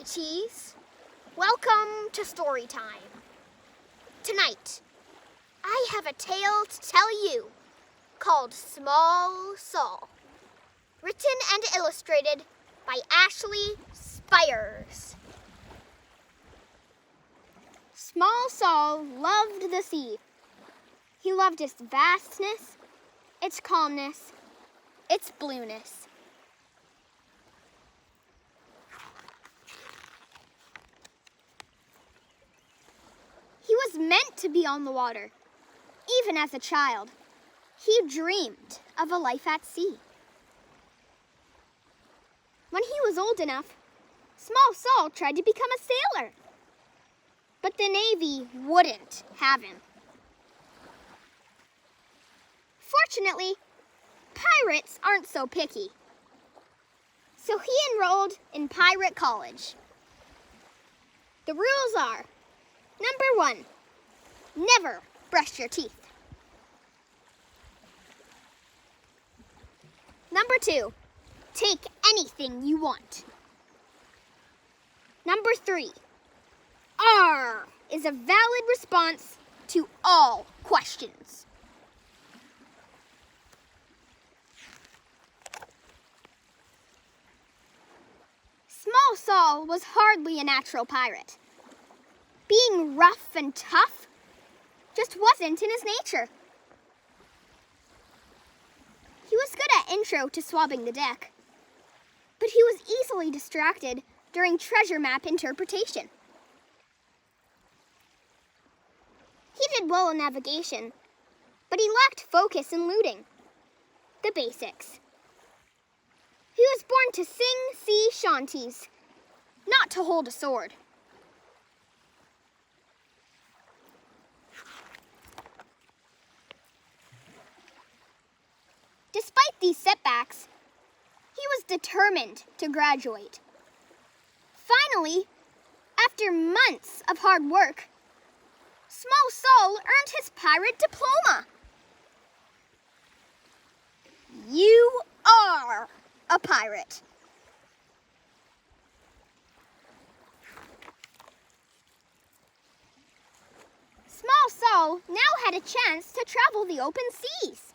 Cheese. Welcome to Storytime. Tonight, I have a tale to tell you called Small Saul, written and illustrated by Ashley Spires. Small Saul loved the sea. He loved its vastness, its calmness, its blueness. He was meant to be on the water. Even as a child, he dreamed of a life at sea. When he was old enough, Small Saul tried to become a sailor. But the Navy wouldn't have him. Fortunately, pirates aren't so picky. So he enrolled in Pirate College. The rules are: Number 1, never brush your teeth. Number 2, take anything you want. Number 3, R is a valid response to all questions. Small Saul was hardly a natural pirate. Being rough and tough just wasn't in his nature. He was good at intro to swabbing the deck, but he was easily distracted during treasure map interpretation. He did well in navigation, but he lacked focus in looting, the basics. He was born to sing sea shanties, not to hold a sword. Despite these setbacks, he was determined to graduate. Finally, after months of hard work, Small Saul earned his pirate diploma. You are a pirate. Small Saul now had a chance to travel the open seas.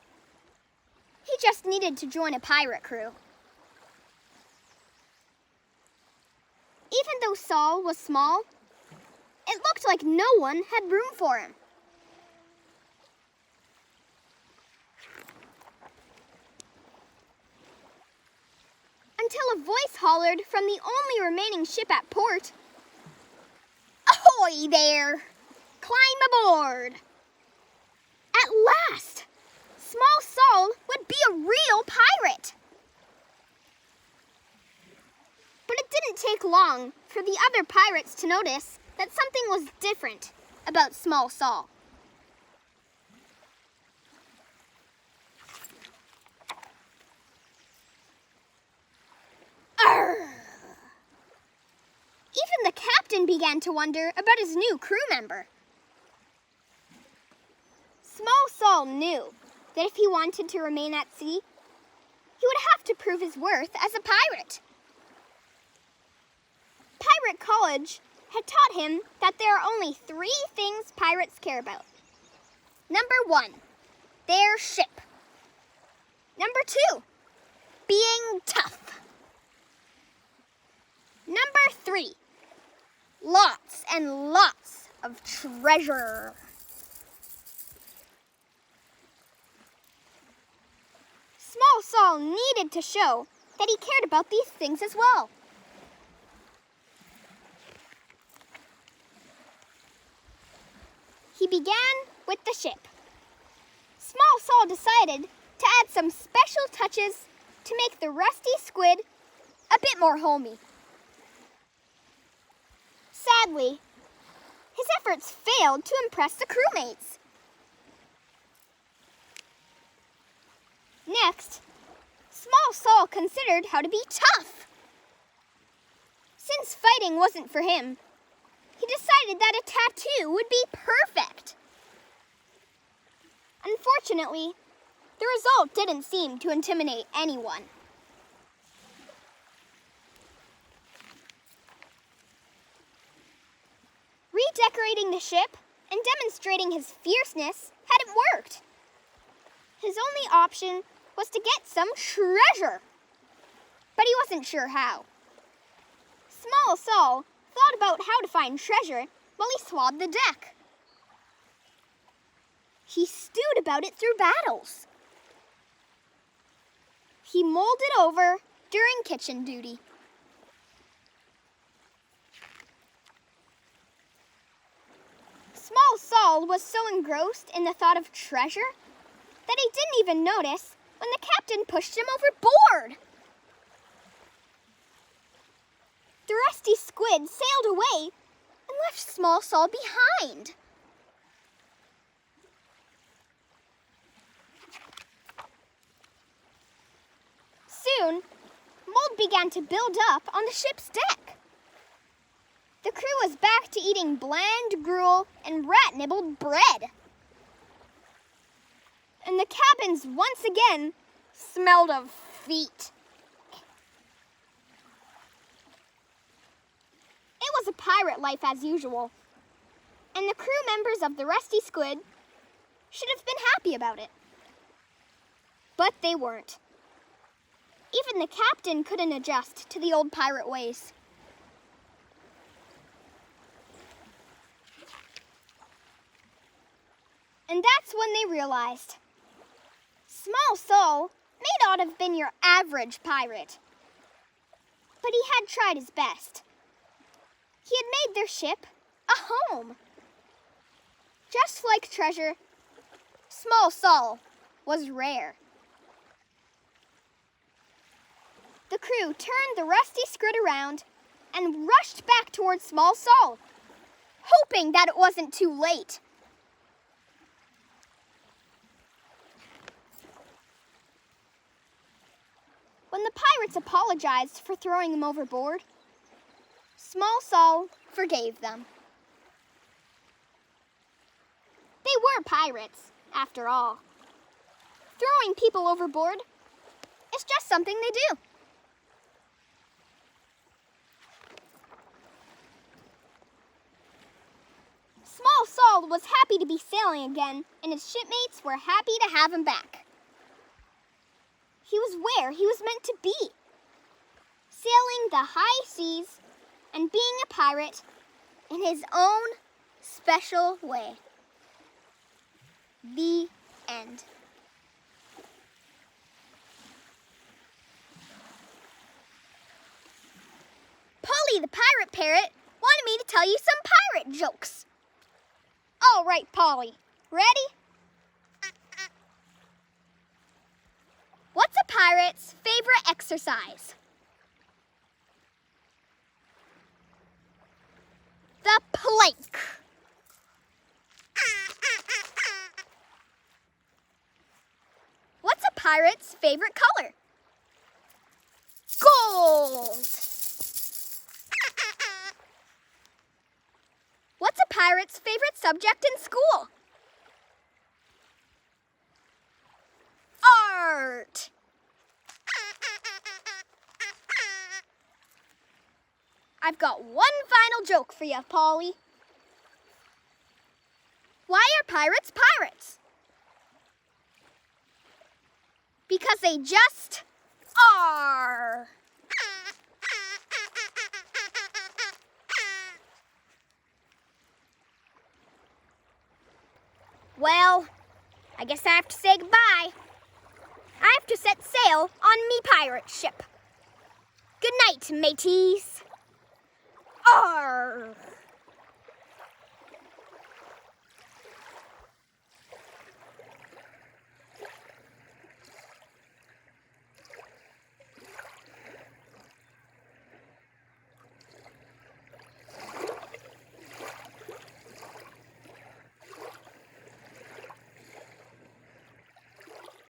He just needed to join a pirate crew. Even though Saul was small, it looked like no one had room for him. Until a voice hollered from the only remaining ship at port. "Ahoy there! Climb aboard!" At last, Small Saul would be a real pirate. But it didn't take long for the other pirates to notice that something was different about Small Saul. Arr! Even the captain began to wonder about his new crew member. Small Saul knew that if he wanted to remain at sea, he would have to prove his worth as a pirate. Pirate College had taught him that there are only 3 things pirates care about. Number 1, their ship. Number 2, being tough. Number 3, lots and lots of treasure. Small Saul needed to show that he cared about these things as well. He began with the ship. Small Saul decided to add some special touches to make the rusty squid a bit more homey. Sadly, his efforts failed to impress the crewmates. Next, Small Saul considered how to be tough. Since fighting wasn't for him, he decided that a tattoo would be perfect. Unfortunately, the result didn't seem to intimidate anyone. Redecorating the ship and demonstrating his fierceness hadn't worked. His only option was to get some treasure, but he wasn't sure how. Small Saul thought about how to find treasure while he swabbed the deck. He stewed about it through battles. He mulled it over during kitchen duty. Small Saul was so engrossed in the thought of treasure that he didn't even notice when the captain pushed him overboard. The rusty squid sailed away and left Small Saul behind. Soon, mold began to build up on the ship's deck. The crew was back to eating bland gruel and rat-nibbled bread. And the cabins once again smelled of feet. It was a pirate life as usual, and the crew members of the Rusty Squid should have been happy about it. But they weren't. Even the captain couldn't adjust to the old pirate ways. And that's when they realized Small Saul may not have been your average pirate, but he had tried his best. He had made their ship a home. Just like treasure, Small Saul was rare. The crew turned the rusty squid around and rushed back towards Small Saul, hoping that it wasn't too late. When the pirates apologized for throwing him overboard, Small Saul forgave them. They were pirates, after all. Throwing people overboard is just something they do. Small Saul was happy to be sailing again, and his shipmates were happy to have him back. He was where he was meant to be, sailing the high seas and being a pirate in his own special way. The end. Polly the Pirate Parrot wanted me to tell you some pirate jokes. All right, Polly, ready? What's a pirate's favorite exercise? The plank. What's a pirate's favorite color? Gold. What's a pirate's favorite subject in school? Art. I've got one final joke for you, Polly. Why are pirates pirates? Because they just are. Well, I guess I have to say goodbye. I have to set sail on me pirate ship. Good night, mateys. Arr!